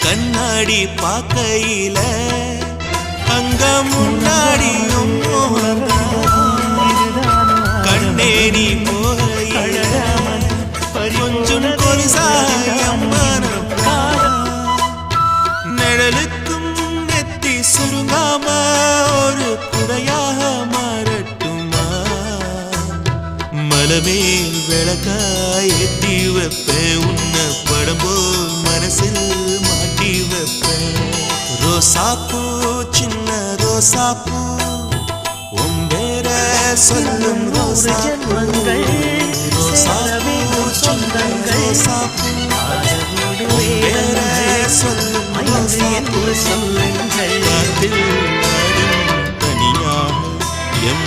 கண்ணாடி பார்க்கையில அங்க முன்னாடியும் கண்ணேரி போகையில கொஞ்சம் கொலுசாயம் நிழலுக்கும் நெத்தி சுருங்காம ஒரு குடையாக மாறட்டுமா மலமேல் விளக்காய் ஏத்தி வைப்பேன் உன்ன படம் போல் மனசில் மாட்டி வைப்பேன் ரோசாப்பூ சின்ன ரோசாப்பூ உம்பேர சொல்லும் ரோசாப்பூ ரோசாப்பூ சின்ன ரோசாப்பூ உம்பேர சொல்லும் ரோசாப்பூ காத்தில் தனியாக எம்